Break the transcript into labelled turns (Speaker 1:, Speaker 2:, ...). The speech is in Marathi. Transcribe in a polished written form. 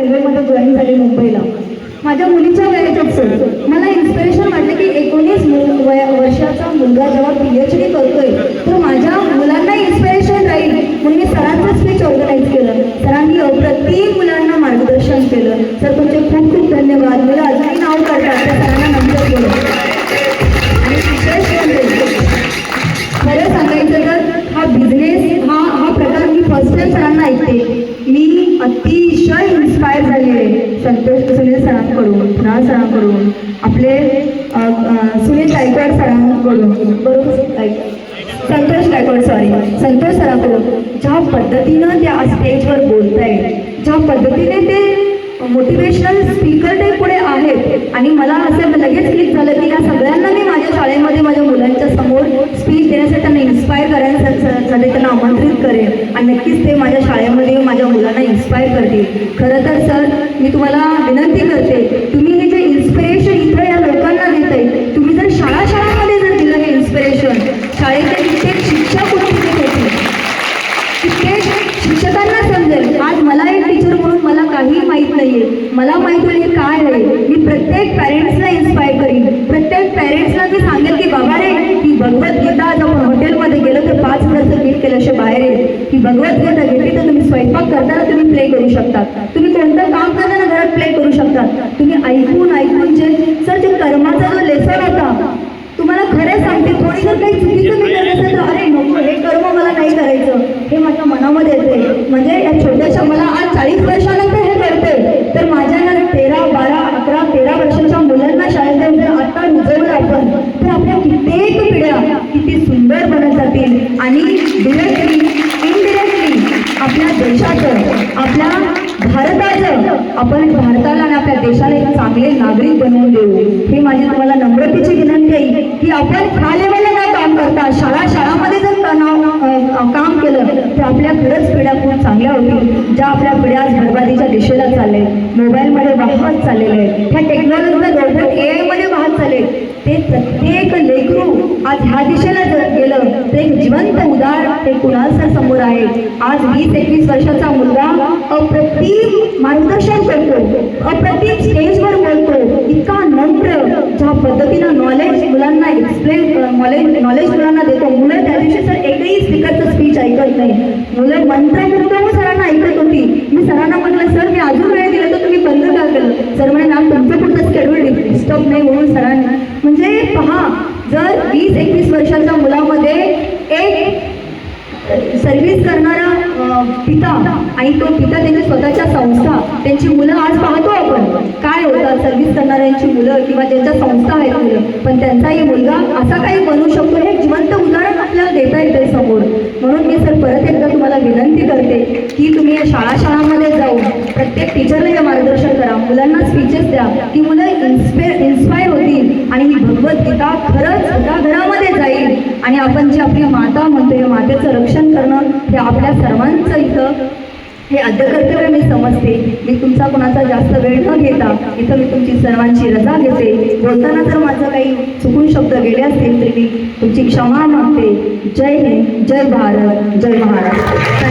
Speaker 1: रेल्वेमध्ये जॉईन झाले मुंबईला. माझ्या मुलीच्या वयाच्या मला इन्स्पिरेशन वाटलं की 19 वर्षाचा मुलगा जेव्हा PhD करतोय तर माझ्या मुलांना इन्स्पिरेशन राहील म्हणून मी सरांचं स्पीच ऑर्गनाईज केलं. सरांनी अप्रतिम मुलांना मार्गदर्शन केलं. सर तुमचे खूप खूप धन्यवाद. मला अजूनही नाव काढतात त्या सरांना नंतर केलं. आणि विशेष म्हणजे खरं सांगायचं तर हा बिझनेस हा प्रकार मी फर्स्ट टाइम सरांना ऐकते. मी अतिशय इन्स्पायर झाले सुनील सरांकडून, राज सरांकडून, आपले सुनील गायकवाड सरांकडून, बरोबर संतोष सरांकडून. ज्या पद्धतीनं त्या स्टेजवर बोलताय, ज्या पद्धतीने ते मोटिवेशनल स्पीकर ते पुढे आहेत आणि मला असं लगेच क्लिक झालं की या सगळ्यांना मी माझ्या शाळेमध्ये माझ्या मुलांच्या समोर स्पीच देण्यासाठी त्यांना इन्स्पायर करण्यासाठी त्यांना आमंत्रित करेन आणि नक्कीच ते माझ्या शाळेमध्ये माझ्या मुलांना इन्स्पायर करतील. खरं तर सर मी तुम्हाला विनंती करते, तुम्ही हे जे इन्स्पिरेशन इथं या लोकांना देत आहे, तुम्ही जर शाळांमध्ये जर दिलं हे इन्स्पिरेशन, शाळेचे कित्येक शिक्षक उत्तेजित होतील, कित्येक शिक्षकांना समजेल. आज मला एक टीचर म्हणून मला काही माहीत नाहीये, मला माहीत नाही काय आहे. मी प्रत्येक पॅरेंट्सला इन्स्पायर करीन, प्रत्येक पॅरेंट्सला मी सांगेल की बाबा रे ही भगवद्गीता जेव्हा हॉटेलमध्ये गेलं तर 5 मिनिटाचं मीठ केल्याशिवाय बाहेर येईल. ही भगवद्गीता घेतली तर तुम्ही स्वयंपाक करताना तुम्ही प्ले करू शकता, तुम्ही कोणतं काम करताना घरात प्ले करू शकता. तुम्ही ऐकून जे सर जे कर्माचा जो लेसन होता, तुम्हाला खरे सांगते थोडी जर काही चुकीचं मी करत असेल तर अरे नको हे कर्म मला नाही करायचं हे माझ्या मनामध्ये येते. म्हणजे या छोट्याशा मला आज 40 वर्षानंतर हे कळते तर माझ्या या 13, 12, 11, 13 वर्षाच्या मुलांना शाळेत जर आता रुजवलं आपण तर आपल्या कित्येक पिढ्या किती सुंदर बनत जातील आणि डिरेक्टली इनडिरेक्टली आपल्या देशाचं, आपल्या भारताचं, आपण भारताला आणि आपल्या देशाला एक चांगले नागरिक बनवून देऊ. ही माझी तुम्हाला नम्रतेची विनंती आहे की आपण ह्या लेवलला न काम करता शाळांमध्ये जर काम केलं तर आपल्या खरंच पिढ्या खूप चांगल्या होतील. ज्या आपल्या पिढ्या आज बरबादीच्या दिशेला चालले, मोबाईलमध्ये वाहत चाललेले आहेत, ह्या टेक्नॉलॉजीला रोबोट AI मध्ये वाहत चालले, ते प्रत्येक लेकरू आज ह्या दिशेला जर गेलं तर एक जिवंत उदाहरण ते कुणाल समोर आहे. आज 20-21 वर्षाचा मुलगा अप्रतिम मार्गदर्शन करतो, अप्रतिम स्टेजवर बोलतो, इतका नम्र, ज्या पद्धतीनं नॉलेज मुलांना नॉलेज मुलांना देतो. मुलं त्या दिवशी सर एकही स्पीकरचं स्पीच ऐकत नाही, मुलं मंत्रमुग्ध सरांना ऐकत होती. मी सरांना म्हटलं सर मी अजून वेळ दिला तर तुम्ही बंद का केलं? सर म्हणे ना तुमचं पुढचं स्केड्यूल डिस्टर्ब नाही म्हणून सरांना. म्हणजे पहा, जर 20-21 वर्षाच्या मुलामध्ये एक सर्व्हिस करणारा पिता आणि तो पिता त्यांच्या स्वतःच्या संस्था, त्यांची मुलं आज पाहतो आपण काय होतात सर्व्हिस करणाऱ्यांची मुलं किंवा ज्यांच्या संस्था आहेत मुलं, पण त्यांचाही मुलगा असा काही बनू शकतो हे जिवंत उदाहरण आपल्याला देता येते समोर. म्हणून मी सर परत एकदा तुम्हाला विनंती करते की तुम्ही या शाळांमध्ये जाऊन प्रत्येक टीचरला हे मार्गदर्शन करा, मुलांना स्पीचेस द्या की मुलं इन्स्पायर होतील आणि ही भगवद्गीता खरंच घरामध्ये जाईल आणि आपण जी आपली माता म्हणतो या मातेचं रक्षण करणं हे आपल्या सर्वांचं इथं हे आद्यकर्तव्य मी समजते. मी तुमचा कोणाचा जास्त वेळ न घेता इथं मी तुमची सर्वांची रजा घेते. बोलताना जर माझं काही चुकून शब्द गेले असतील तरी मी तुमची क्षमा मागते. जय हिंद, जय भारत, जय महाराष्ट्र.